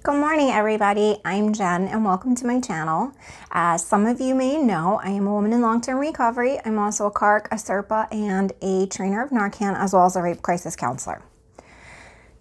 Good morning, everybody. I'm Jen, and welcome to my channel. As some of you may know, I am a woman in long-term recovery. I'm also a CARC, a CRPA, and a trainer of Narcan, as well as a rape crisis counselor.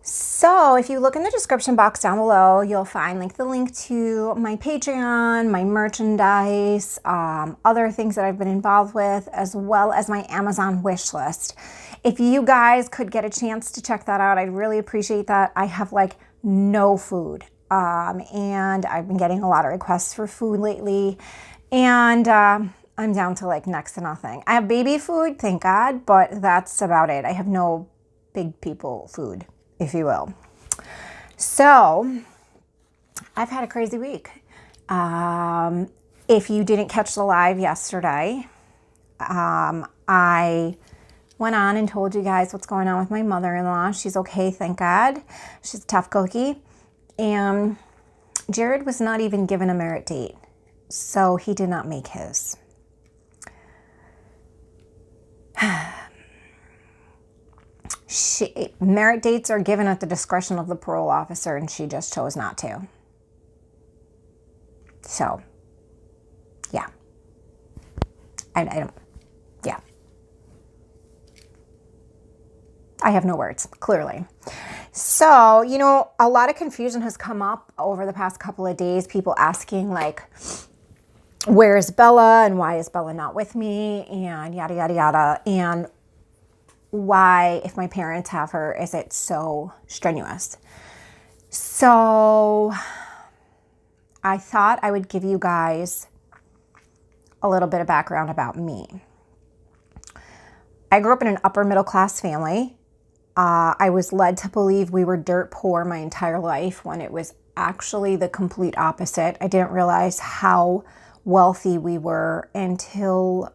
So if you look in the description box down below, you'll find the link to my Patreon, my merchandise, other things that I've been involved with, as well as my Amazon wish list. If you guys could get a chance to check that out, I'd really appreciate that. I have no food. And I've been getting a lot of requests for food lately, and I'm down to next to nothing. I have baby food, thank God, but that's about it. I have no big people food, if you will. So I've had a crazy week. If you didn't catch the live yesterday, I went on and told you guys what's going on with my mother-in-law. She's okay, thank God. She's a tough cookie. And Jared was not even given a merit date, so he did not make his. Merit dates are given at the discretion of the parole officer, and she just chose not to. So, yeah. I don't, yeah. I have no words, clearly. So, a lot of confusion has come up over the past couple of days. People asking where is Bella and why is Bella not with me and yada, yada, yada. And why, if my parents have her, is it so strenuous? So I thought I would give you guys a little bit of background about me. I grew up in an upper middle class family. I was led to believe we were dirt poor my entire life when it was actually the complete opposite. I didn't realize how wealthy we were until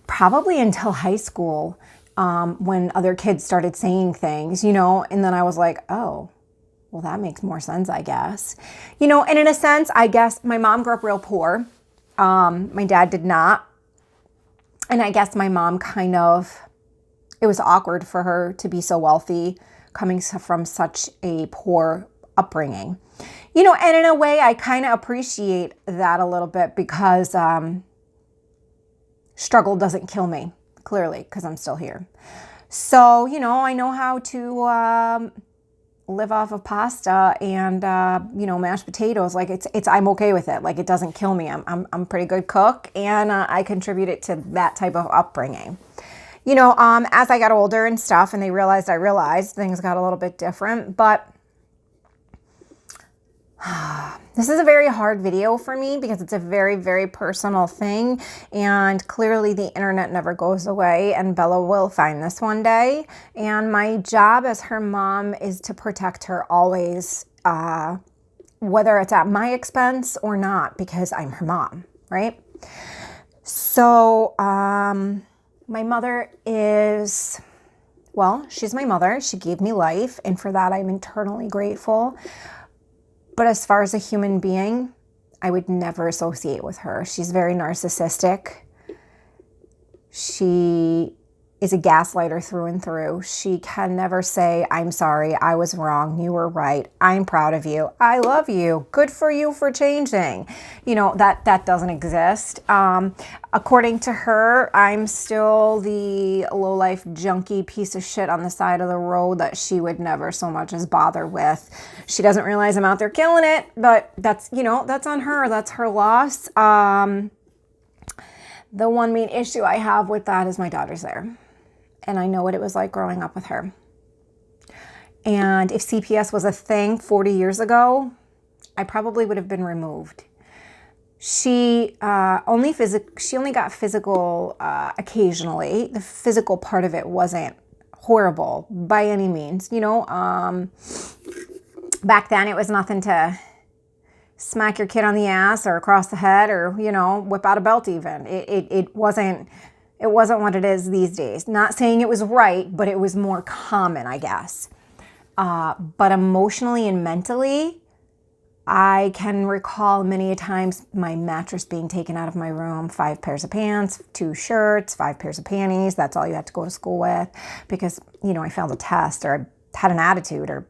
probably until high school, when other kids started saying things, and then I was like, oh, well, that makes more sense, I guess. And in a sense, I guess my mom grew up real poor. My dad did not. And I guess my mom it was awkward for her to be so wealthy coming from such a poor upbringing. And in a way, I kind of appreciate that a little bit because struggle doesn't kill me, clearly, because I'm still here. So, I know how to live off of pasta and, mashed potatoes. I'm okay with it. It doesn't kill me. I'm a pretty good cook, and I contributed to that type of upbringing. As I got older and stuff, and I realized things got a little bit different, but this is a very hard video for me because it's a very, very personal thing, and clearly the internet never goes away, and Bella will find this one day, and my job as her mom is to protect her always, whether it's at my expense or not, because I'm her mom, right? So, my mother she's my mother. She gave me life, and for that I'm eternally grateful. But as far as a human being, I would never associate with her. She's very narcissistic. She is a gaslighter through and through. She can never say, I'm sorry, I was wrong, you were right, I'm proud of you, I love you, good for you for changing. That doesn't exist. According to her, I'm still the low-life junkie piece of shit on the side of the road that she would never so much as bother with. She doesn't realize I'm out there killing it, but that's on her, that's her loss. The one main issue I have with that is my daughter's there. And I know what it was like growing up with her. And if CPS was a thing 40 years ago, I probably would have been removed. She only got physical occasionally. The physical part of it wasn't horrible by any means. Back then it was nothing to smack your kid on the ass or across the head or, whip out a belt even. It wasn't what it is these days. Not saying it was right, but it was more common, I guess. But emotionally and mentally, I can recall many a times my mattress being taken out of my room, 5 pairs of pants, 2 shirts, 5 pairs of panties. That's all you had to go to school with because, I failed a test or I had an attitude or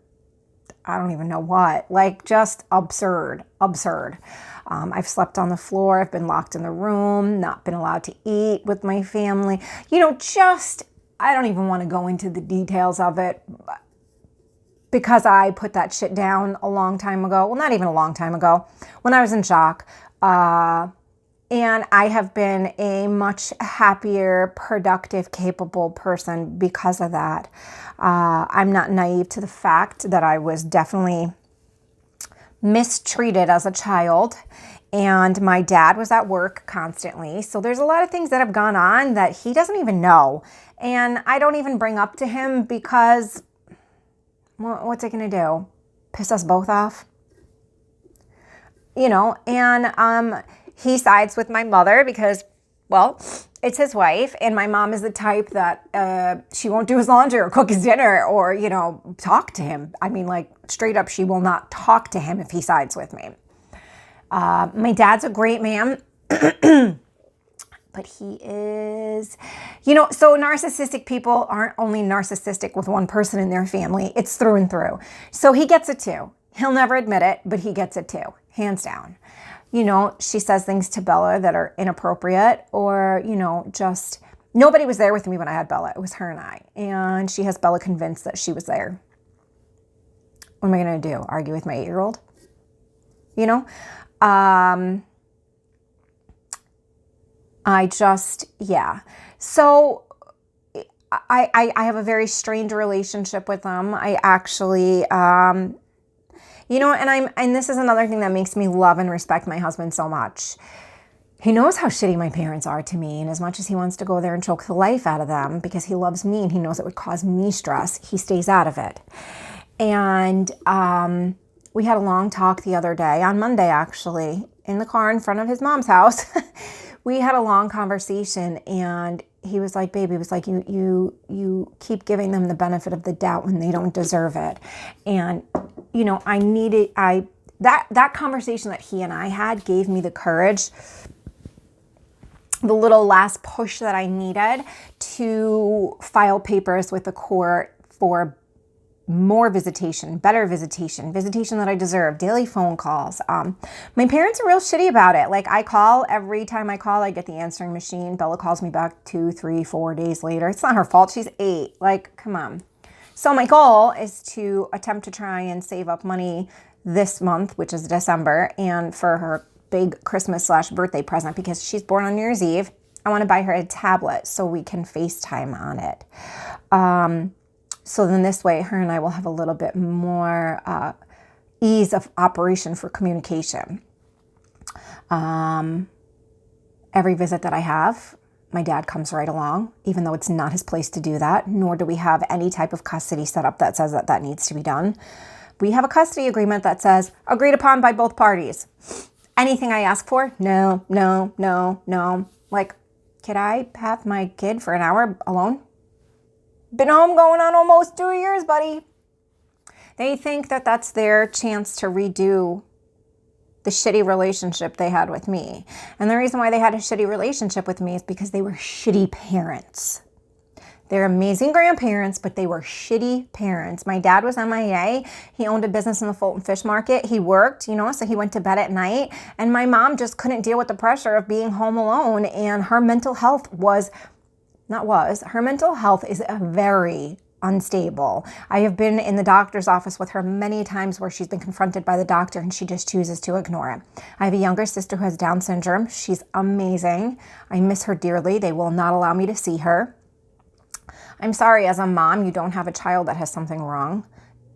I don't even know what, like just absurd. I've slept on the floor. I've been locked in the room, not been allowed to eat with my family. I don't even want to go into the details of it because I put that shit down a long time ago. Well, not even a long time ago, when I was in shock. And I have been a much happier, productive, capable person because of that. I'm not naive to the fact that I was definitely mistreated as a child, and my dad was at work constantly. So there's a lot of things that have gone on that he doesn't even know. And I don't even bring up to him because, well, what's it going to do? Piss us both off? And he sides with my mother because, well, it's his wife, and my mom is the type that she won't do his laundry or cook his dinner or, talk to him. I mean, like, straight up, she will not talk to him if he sides with me. My dad's a great man, but he is, so narcissistic people aren't only narcissistic with one person in their family, it's through and through. So he gets it too. He'll never admit it, but he gets it too, hands down. She says things to Bella that are inappropriate or, just nobody was there with me when I had Bella. It was her and I. And she has Bella convinced that she was there. What am I going to do? Argue with my 8-year-old? So I have a very strained relationship with them. I actually, and this is another thing that makes me love and respect my husband so much. He knows how shitty my parents are to me, and as much as he wants to go there and choke the life out of them because he loves me and he knows it would cause me stress, he stays out of it. And we had a long talk the other day, on Monday actually, in the car in front of his mom's house. We had a long conversation, and he was like, baby, was like, you keep giving them the benefit of the doubt when they don't deserve it. And that conversation that he and I had gave me the courage, the little last push that I needed to file papers with the court for more visitation, better visitation that I deserve, daily phone calls. My parents are real shitty about it. Like, every time I call, I get the answering machine. Bella calls me back 2, 3, 4 days later. It's not her fault. She's 8. Like, come on. So my goal is to attempt to try and save up money this month, which is December, and for her big Christmas/birthday present, because she's born on New Year's Eve, I want to buy her a tablet so we can FaceTime on it. So then this way, her and I will have a little bit more ease of operation for communication. Every visit that I have, my dad comes right along, even though it's not his place to do that, nor do we have any type of custody set up that says that needs to be done. We have a custody agreement that says, agreed upon by both parties. Anything I ask for? No. Like, could I have my kid for an hour alone? Been home going on almost 2 years, buddy. They think that that's their chance to redo the shitty relationship they had with me. And the reason why they had a shitty relationship with me is because they were shitty parents. They're amazing grandparents, but they were shitty parents. My dad was MIA. He owned a business in the Fulton Fish Market. He worked, so he went to bed at night. And my mom just couldn't deal with the pressure of being home alone. And her mental health her mental health is very unstable. I have been in the doctor's office with her many times where she's been confronted by the doctor and she just chooses to ignore it. I have a younger sister who has Down syndrome. She's amazing. I miss her dearly. They will not allow me to see her. I'm sorry, as a mom, you don't have a child that has something wrong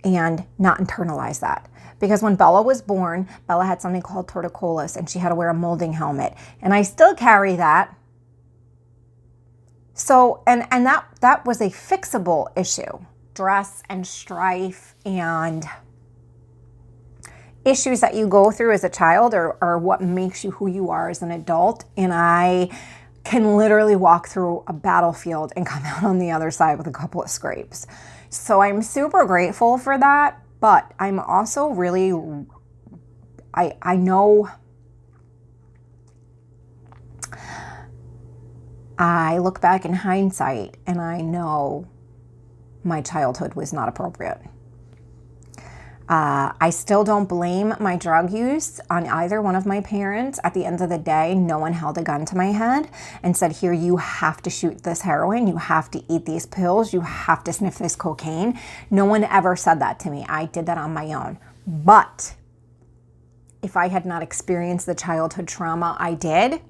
and not internalize that. Because when Bella was born, Bella had something called torticollis and she had to wear a molding helmet. And I still carry that. So, and that was a fixable issue. Stress and strife and issues that you go through as a child are what makes you who you are as an adult. And I can literally walk through a battlefield and come out on the other side with a couple of scrapes. So I'm super grateful for that, but I'm also really, I know I look back in hindsight and I know my childhood was not appropriate. I still don't blame my drug use on either one of my parents. At the end of the day, no one held a gun to my head and said, here, you have to shoot this heroin, you have to eat these pills, you have to sniff this cocaine. No one ever said that to me. I did that on my own. But if I had not experienced the childhood trauma I did,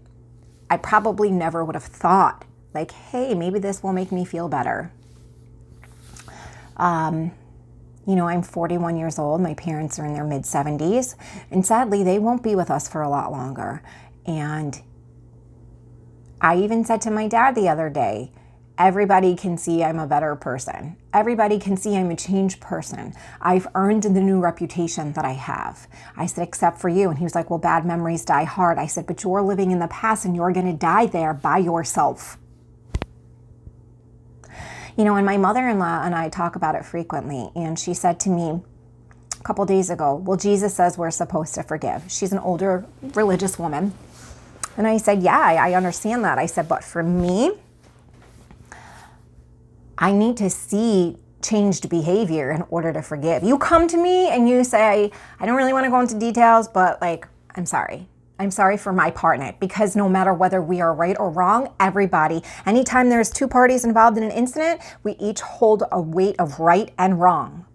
I probably never would have thought, like, hey, maybe this will make me feel better. You know, I'm 41 years old. My parents are in their mid-70s. And sadly, they won't be with us for a lot longer. And I even said to my dad the other day, everybody can see I'm a better person. Everybody can see I'm a changed person. I've earned the new reputation that I have. I said, except for you. And he was like, well, bad memories die hard. I said, but you're living in the past and you're going to die there by yourself. You know, and my mother-in-law and I talk about it frequently. And she said to me a couple days ago, well, Jesus says we're supposed to forgive. She's an older religious woman. And I said, yeah, I understand that. I said, but for me, I need to see changed behavior in order to forgive. You come to me and you say, I don't really want to go into details, but like, I'm sorry. I'm sorry for my part in it, because no matter whether we are right or wrong, everybody, anytime there's two parties involved in an incident, we each hold a weight of right and wrong.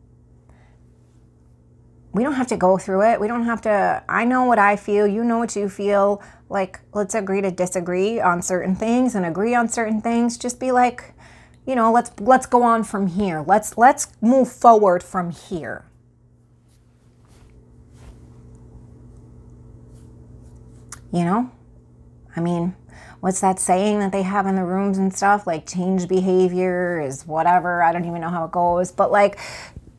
We don't have to go through it. We don't have to, I know what I feel, you know what you feel. Like, let's agree to disagree on certain things and agree on certain things. Just be like, you know, let's go on from here. Let's move forward from here. You know, I mean, what's that saying that they have in the rooms and stuff? Like, change behavior is whatever. I don't even know how it goes. But like,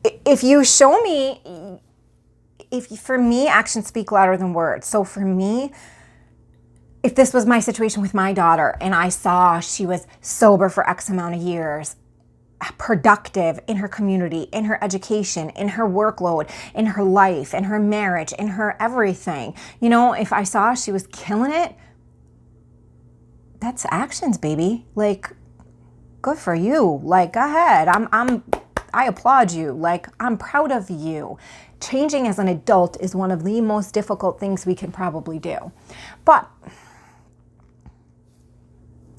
if you show me, for me, actions speak louder than words. So for me, if this was my situation with my daughter and I saw she was sober for X amount of years, productive in her community, in her education, in her workload, in her life, in her marriage, in her everything. You know, if I saw she was killing it, that's actions, baby. Like, good for you. Like, go ahead. I applaud you. Like, I'm proud of you. Changing as an adult is one of the most difficult things we can probably do. But,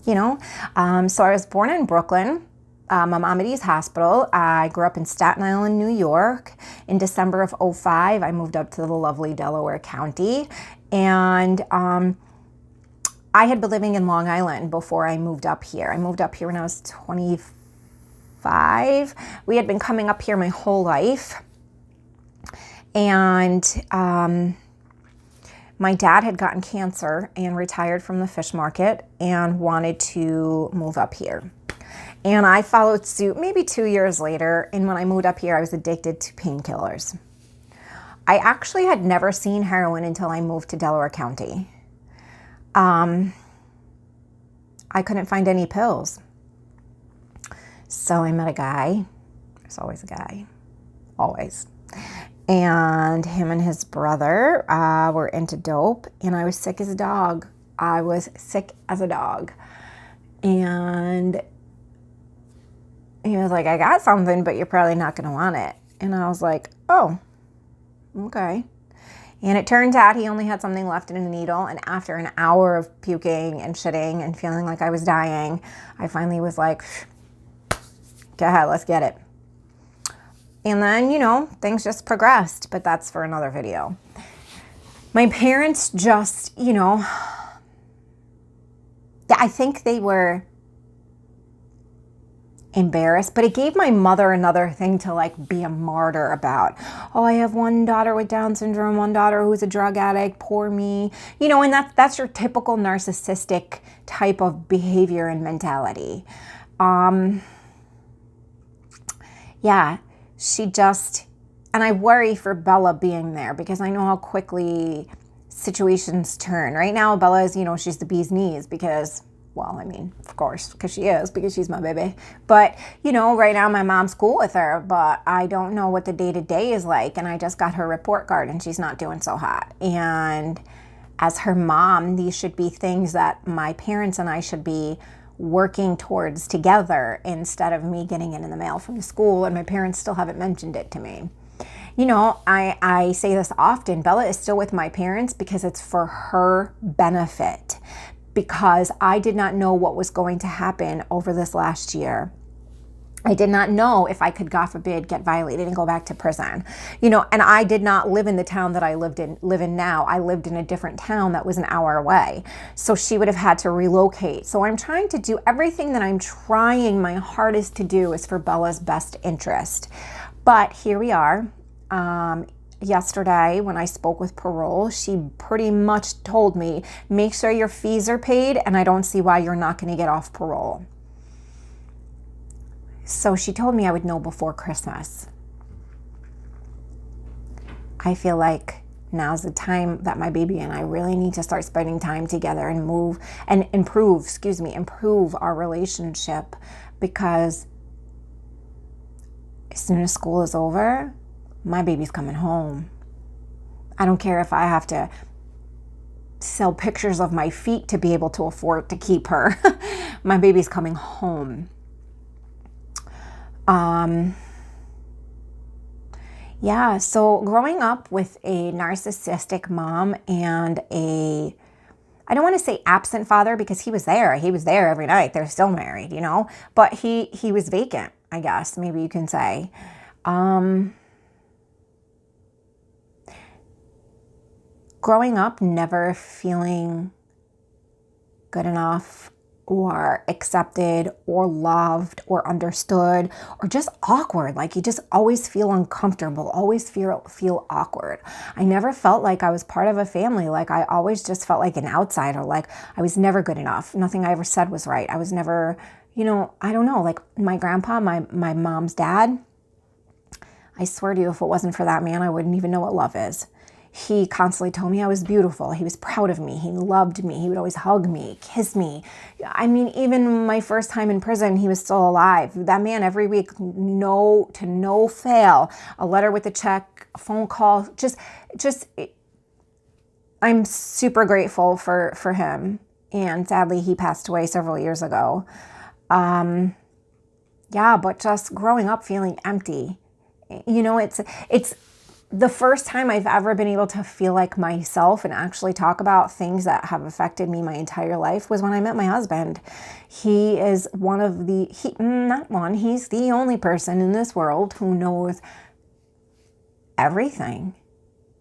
you know, so I was born in Brooklyn. Maimonides Hospital. I grew up in Staten Island, New York. In December of 2005, I moved up to the lovely Delaware County. And I had been living in Long Island before I moved up here. I moved up here when I was 25. We had been coming up here my whole life. And my dad had gotten cancer and retired from the fish market and wanted to move up here. And I followed suit maybe 2 years later. And when I moved up here, I was addicted to painkillers. I actually had never seen heroin until I moved to Delaware County. I couldn't find any pills. So I met a guy. There's always a guy. Always. And him and his brother were into dope. And I was sick as a dog. I was sick as a dog. And he was like, I got something, but you're probably not going to want it. And I was like, oh, okay. And it turns out he only had something left in a needle. And after an hour of puking and shitting and feeling like I was dying, I finally was like, go ahead, let's get it. And then, you know, things just progressed, but that's for another video. My parents just, you know, I think they were embarrassed, but it gave my mother another thing to like be a martyr about. Oh, I have one daughter with Down syndrome, one daughter who's a drug addict, poor me. You know, and that's your typical narcissistic type of behavior and mentality. Yeah, she just, and I worry for Bella being there because I know how quickly situations turn. Right now, Bella is, you know, she's the bee's knees because, well, I mean, of course, because she is, because she's my baby. But, you know, right now my mom's cool with her, but I don't know what the day-to-day is like. And I just got her report card and she's not doing so hot. And as her mom, these should be things that my parents and I should be working towards together instead of me getting it in the mail from the school. And my parents still haven't mentioned it to me. You know, I say this often, Bella is still with my parents because it's for her benefit, because I did not know what was going to happen over this last year. I did not know if I could, God forbid, get violated and go back to prison. You know, and I did not live in the town that I live in now. I lived in a different town that was an hour away. So she would have had to relocate. So I'm trying to do everything that I'm trying my hardest to do is for Bella's best interest. But here we are. Yesterday when I spoke with parole, she pretty much told me, make sure your fees are paid, and I don't see why you're not going to get off parole. So she told me I would know before Christmas. I feel like now's the time that my baby and I really need to start spending time together and improve our relationship, because as soon as school is over, my baby's coming home. I don't care if I have to sell pictures of my feet to be able to afford to keep her. My baby's coming home. Yeah, so growing up with a narcissistic mom and I don't want to say absent father, because he was there every night. They're still married, you know, but he was vacant, I guess, maybe you can say. Growing up never feeling good enough or accepted or loved or understood, or just awkward. Like you just always feel uncomfortable, always feel awkward. I never felt like I was part of a family. Like I always just felt like an outsider. Like I was never good enough. Nothing I ever said was right. I was never, you know, I don't know, like my grandpa, my mom's dad, I swear to you, if it wasn't for that man, I wouldn't even know what love is. He constantly told me I was beautiful. He was proud of me. He loved me. He would always hug me, kiss me. I mean, even my first time in prison, he was still alive. That man every week, no fail, a letter with a check, a phone call, I'm super grateful for him. And sadly, he passed away several years ago. Yeah, but just growing up feeling empty. You know, it's the first time I've ever been able to feel like myself and actually talk about things that have affected me my entire life was when I met my husband. He is he's the only person in this world who knows everything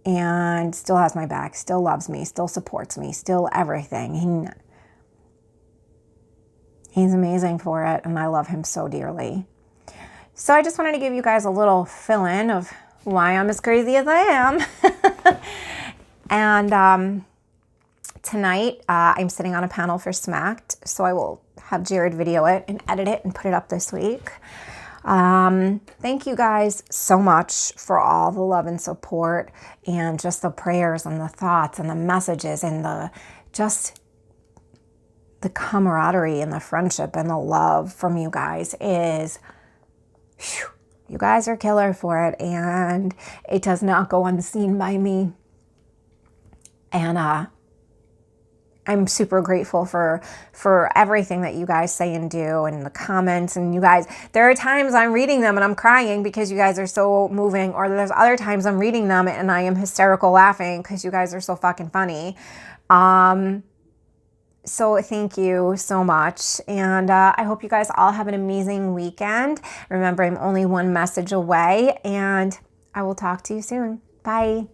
and still has my back, still loves me, still supports me, still everything. He's amazing for it, and I love him so dearly. So I just wanted to give you guys a little fill-in of why I'm as crazy as I am. And tonight I'm sitting on a panel for Smacked, so I will have Jared video it and edit it and put it up this week. Thank you guys so much for all the love and support, and just the prayers and the thoughts and the messages and the camaraderie and the friendship and the love from you guys is, whew, you guys are killer for it, and it does not go unseen by me. And I'm super grateful for everything that you guys say and do, and the comments. And you guys, there are times I'm reading them and I'm crying because you guys are so moving, or there's other times I'm reading them and I am hysterical laughing because you guys are so fucking funny. So thank you so much. And I hope you guys all have an amazing weekend. Remember, I'm only one message away, and I will talk to you soon. Bye.